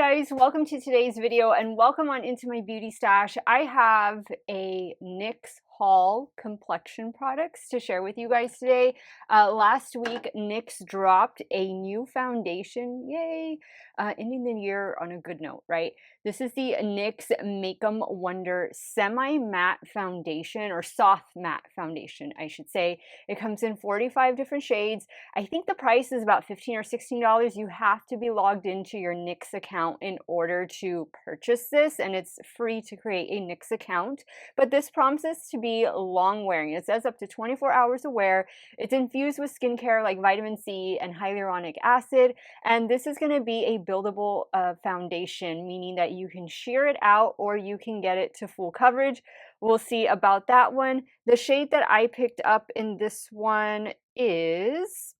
guys, welcome to today's video and welcome on into my beauty stash. I have a NYX haul complexion products to share with you guys today. Last week NYX dropped a new foundation, yay, ending the year on a good note, right? This is the NYX Make-em Wonder semi-matte foundation, or soft matte foundation I should say. It comes in 45 different shades. I think the price is about $15 or $16. You have to be logged into your NYX account in order to purchase this, and it's free to create a NYX account. But this promises to be long wearing. It says up to 24 hours of wear. It's infused with skincare like vitamin C and hyaluronic acid, and this is going to be a buildable foundation, meaning that you can sheer it out or you can get it to full coverage. We'll see about that one. The shade that I picked up in this one is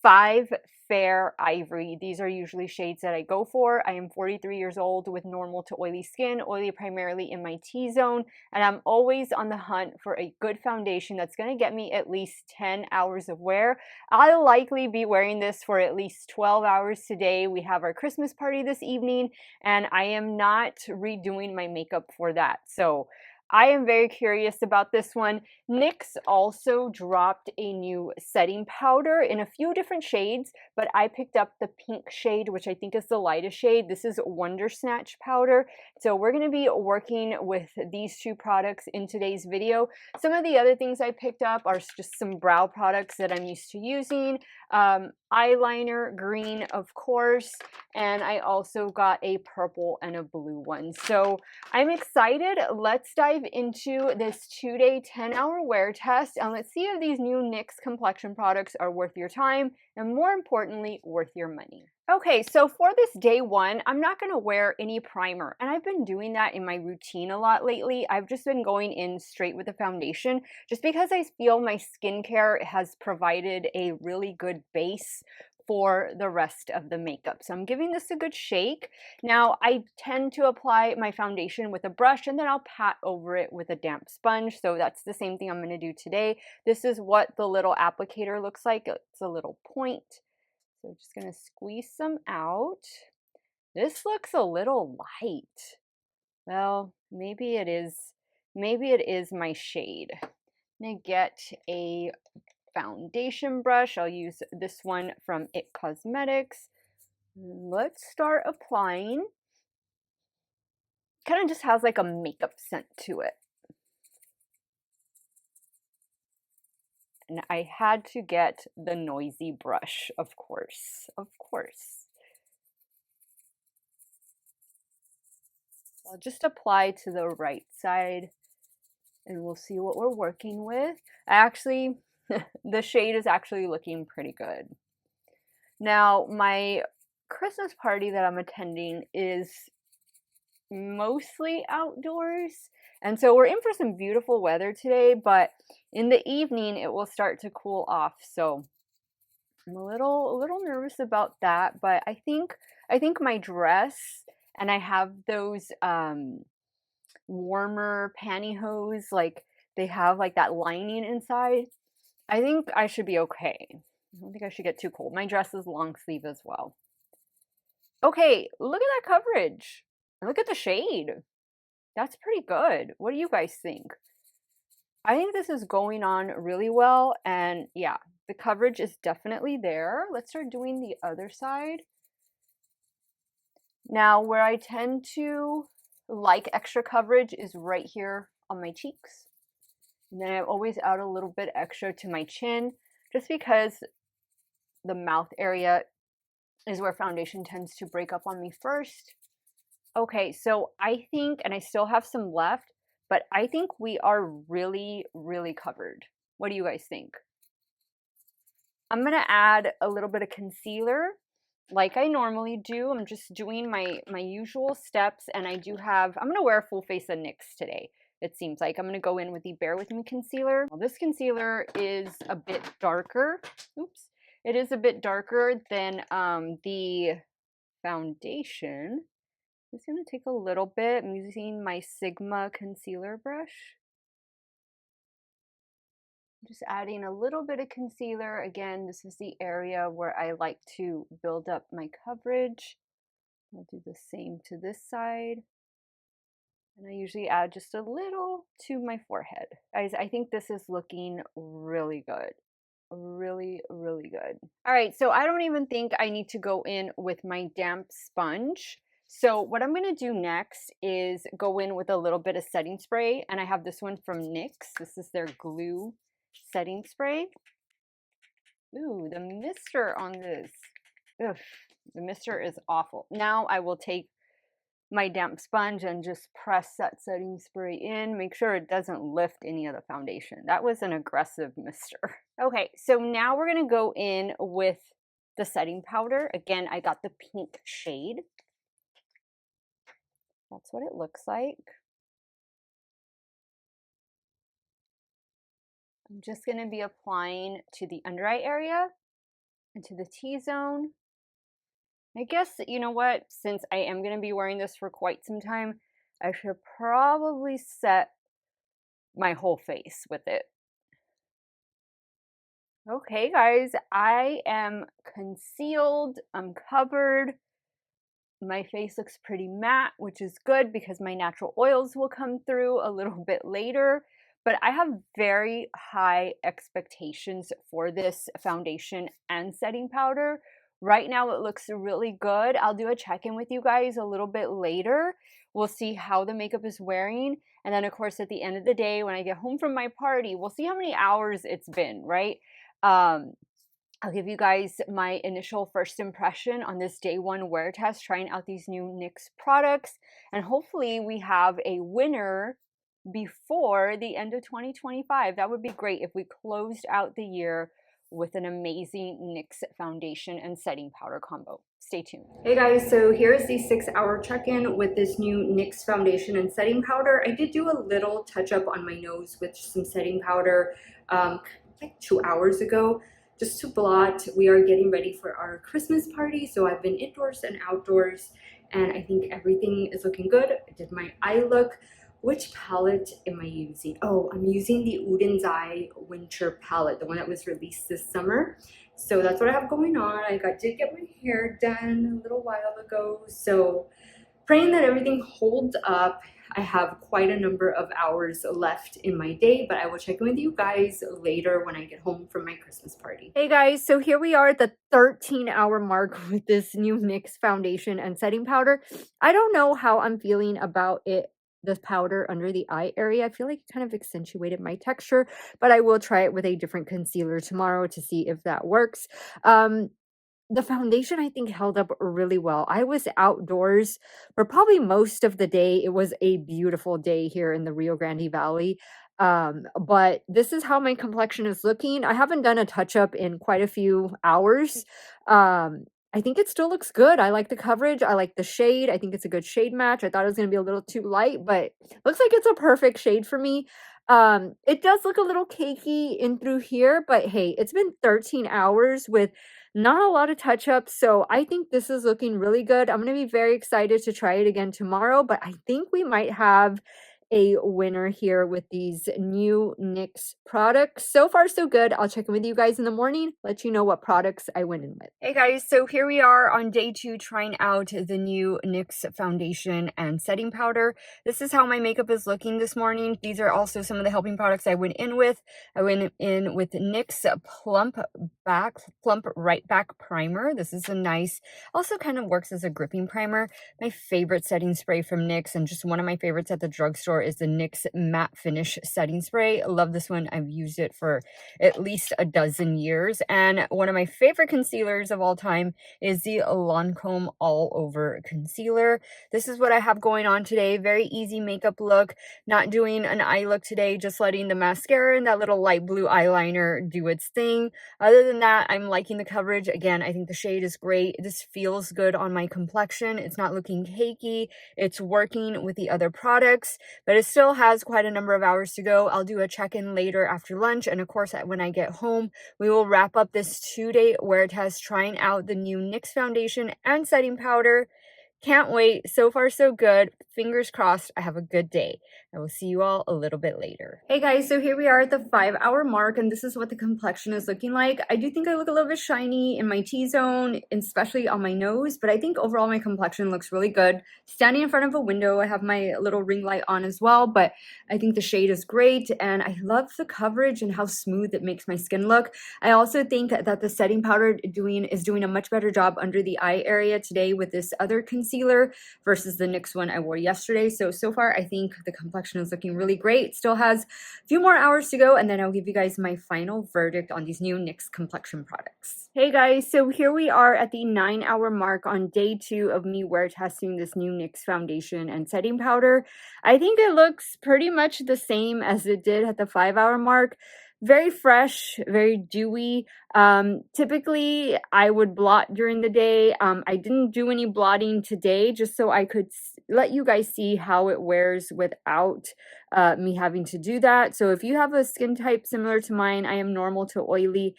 5 Fair Ivory. These are usually shades that I go for. I am 43 years old with normal to oily skin, oily primarily in my T-zone, and I'm always on the hunt for a good foundation that's going to get me at least 10 hours of wear. I'll likely be wearing this for at least 12 hours today. We have our Christmas party this evening, and I am not redoing my makeup for that. So I am very curious about this one. NYX also dropped a new setting powder in a few different shades, but I picked up the pink shade, which I think is the lightest shade. This is Wonder Snatch powder. So we're going to be working with these two products in today's video. Some of the other things I picked up are just some brow products that I'm used to using. Eyeliner, green, of course, and I also got a purple and a blue one. So I'm excited. Let's dive into this 2-day, 10-hour wear test, and let's see if these new NYX complexion products are worth your time, and more importantly, worth your money. Okay, so for this day one, I'm not going to wear any primer, and I've been doing that in my routine a lot lately. I've just been going in straight with the foundation, just because I feel my skincare has provided a really good base for the rest of the makeup. So I'm giving this a good shake. Now, I tend to apply my foundation with a brush and then I'll pat over it with a damp sponge. So that's the same thing I'm going to do today. This is what the little applicator looks like. It's a little point. So just going to squeeze some out. This looks a little light. Well, maybe it is my shade. I'm going to get a foundation brush. I'll use this one from It Cosmetics. Let's start applying. Kind of just has like a makeup scent to it. And I had to get the noisy brush, of course. Of course. I'll just apply to the right side and we'll see what we're working with. Actually, the shade is actually looking pretty good. Now, my Christmas party that I'm attending is mostly outdoors, and so we're in for some beautiful weather today, but in the evening it will start to cool off. So I'm a little nervous about that, but I think my dress, and I have those warmer pantyhose, like they have like that lining inside. I think I should be okay. I don't think I should get too cold. My dress is long sleeve as well. Okay, look at that coverage. Look at the shade. That's pretty good. What do you guys think? I think this is going on really well, and yeah, the coverage is definitely there. Let's start doing the other side. Now, where I tend to like extra coverage is right here on my cheeks. And then I always add a little bit extra to my chin, just because the mouth area is where foundation tends to break up on me first. Okay, so I think, and I still have some left, but I think we are really, really covered. What do you guys think? I'm going to add a little bit of concealer like I normally do. I'm just doing my usual steps, and I'm going to wear a full face of NYX today. It seems like I'm going to go in with the Bare With Me concealer. Well, this concealer is a bit darker. Oops. It is a bit darker than the foundation. I'm just going to take a little bit. I'm using my Sigma concealer brush. Just adding a little bit of concealer. Again, this is the area where I like to build up my coverage. I'll do the same to this side. And I usually add just a little to my forehead. Guys, I think this is looking really good. Really, really good. All right, so I don't even think I need to go in with my damp sponge. So what I'm gonna do next is go in with a little bit of setting spray, and I have this one from NYX. This is their glue setting spray. Ooh, the mister on this. Ugh, the mister is awful. Now I will take my damp sponge and just press that setting spray in. Make sure it doesn't lift any of the foundation. That was an aggressive mister. Okay, so now we're gonna go in with the setting powder. Again, I got the pink shade. That's what it looks like. I'm just gonna be applying to the under eye area and to the T-zone. I guess, you know what, since I am gonna be wearing this for quite some time, I should probably set my whole face with it. Okay, guys, I am concealed, I'm covered. My face looks pretty matte, which is good because my natural oils will come through a little bit later. But I have very high expectations for this foundation and setting powder. Right now, it looks really good. I'll do a check-in with you guys a little bit later. We'll see how the makeup is wearing. And then, of course, at the end of the day, when I get home from my party, we'll see how many hours it's been, right? I'll give you guys my initial first impression on this day one wear test, trying out these new NYX products. And hopefully we have a winner before the end of 2025. That would be great if we closed out the year with an amazing NYX foundation and setting powder combo. Stay tuned. Hey guys, so here's the 6-hour check-in with this new NYX foundation and setting powder. I did do a little touch up on my nose with some setting powder like 2 hours ago, just to blot. We are getting ready for our Christmas party, so I've been indoors and outdoors, and I think everything is looking good. I did my eye look. Which palette am I using? Oh, I'm using the Uden's Eye Winter palette, the one that was released this summer. So that's what I have going on. I did get my hair done a little while ago, so praying that everything holds up. I have quite a number of hours left in my day, but I will check in with you guys later when I get home from my Christmas party. Hey guys, so here we are at the 13-hour mark with this new NYX foundation and setting powder. I don't know how I'm feeling about it, this powder under the eye area. I feel like it kind of accentuated my texture, but I will try it with a different concealer tomorrow to see if that works. The foundation, I think, held up really well. I was outdoors for probably most of the day. It was a beautiful day here in the Rio Grande Valley. But this is how my complexion is looking. I haven't done a touch up in quite a few hours. I think it still looks good. I like the coverage. I like the shade. I think it's a good shade match. I thought it was going to be a little too light, but looks like it's a perfect shade for me. It does look a little cakey in through here, but hey, it's been 13 hours with not a lot of touch-ups, so I think this is looking really good. I'm going to be very excited to try it again tomorrow, but I think we might have a winner here with these new NYX products. So far, so good. I'll check in with you guys in the morning, let you know what products I went in with. Hey guys, so here we are on day 2 trying out the new NYX foundation and setting powder. This is how my makeup is looking this morning. These are also some of the helping products I went in with. I went in with NYX Plump Right Back Primer. This is a nice, also kind of works as a gripping primer. My favorite setting spray from NYX, and just one of my favorites at the drugstore, is the NYX Matte Finish Setting Spray. I love this one. I've used it for at least a dozen years. And one of my favorite concealers of all time is the Lancome All Over Concealer. This is what I have going on today. Very easy makeup look. Not doing an eye look today, just letting the mascara and that little light blue eyeliner do its thing. Other than that, I'm liking the coverage. Again, I think the shade is great. This feels good on my complexion. It's not looking cakey. It's working with the other products, but it still has quite a number of hours to go. I'll do a check-in later after lunch, and of course, when I get home, we will wrap up this 2-day wear test trying out the new NYX foundation and setting powder. Can't wait. So far, so good. Fingers crossed I have a good day. I will see you all a little bit later. Hey guys, so here we are at the 5-hour mark, and this is what the complexion is looking like. I do think I look a little bit shiny in my T-zone, especially on my nose, but I think overall my complexion looks really good. Standing in front of a window, I have my little ring light on as well, but I think the shade is great, and I love the coverage and how smooth it makes my skin look. I also think that the setting powder is doing a much better job under the eye area today with this other concealer versus the NYX one I wore yesterday. So far, I think the complexion is looking really great. It still has a few more hours to go, and then I'll give you guys my final verdict on these new NYX complexion products. Hey guys, so here we are at the 9-hour mark on day 2 of me wear testing this new NYX foundation and setting powder. I think it looks pretty much the same as it did at the 5-hour mark. Very fresh, very dewy. Typically I would blot during the day. I didn't do any blotting today just so I could let you guys see how it wears without me having to do that. So if you have a skin type similar to mine, I am normal to oily,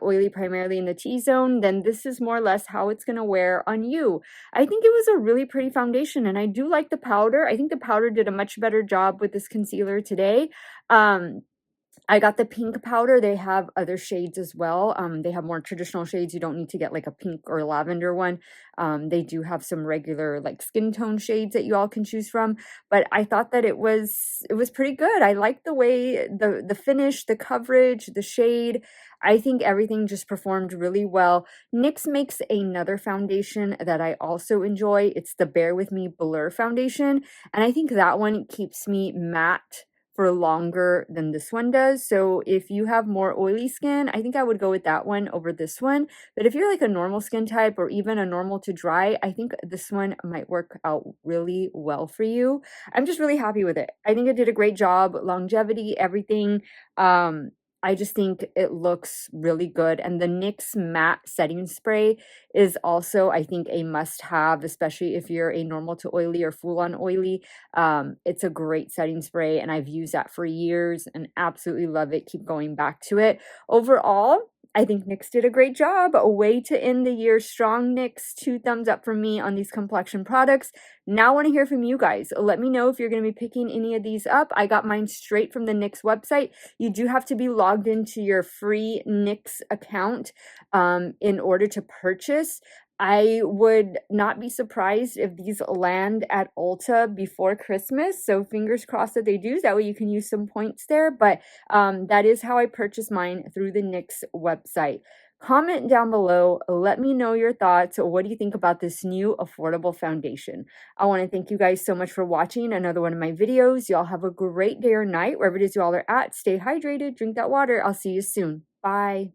oily primarily in the T-zone, then this is more or less how it's going to wear on you. I think it was a really pretty foundation, and I do like the powder. I think the powder did a much better job with this concealer today. I got the pink powder. They have other shades as well. They have more traditional shades. You don't need to get like a pink or lavender one. They do have some regular like skin tone shades that you all can choose from. But I thought that it was pretty good. I like the way the finish, the coverage, the shade. I think everything just performed really well. NYX makes another foundation that I also enjoy. It's the Bare With Me Blur foundation. And I think that one keeps me matte for longer than this one does. So if you have more oily skin, I think I would go with that one over this one. But if you're like a normal skin type or even a normal to dry, I think this one might work out really well for you. I'm just really happy with it. I think it did a great job. Longevity, everything. I just think it looks really good. And the NYX matte setting spray is also, I think, a must-have, especially if you're a normal to oily or full-on oily. It's a great setting spray, and I've used that for years and absolutely love it. Keep going back to it. Overall, I think NYX did a great job. A way to end the year strong, NYX. 2 thumbs up from me on these complexion products. Now I want to hear from you guys. Let me know if you're going to be picking any of these up. I got mine straight from the NYX website. You do have to be logged into your free NYX account in order to purchase. I would not be surprised if these land at Ulta before Christmas. So fingers crossed that they do. That way you can use some points there. But that is how I purchased mine through the NYX website. Comment down below. Let me know your thoughts. What do you think about this new affordable foundation? I want to thank you guys so much for watching another one of my videos. Y'all have a great day or night, wherever it is y'all are at. Stay hydrated, drink that water. I'll see you soon. Bye.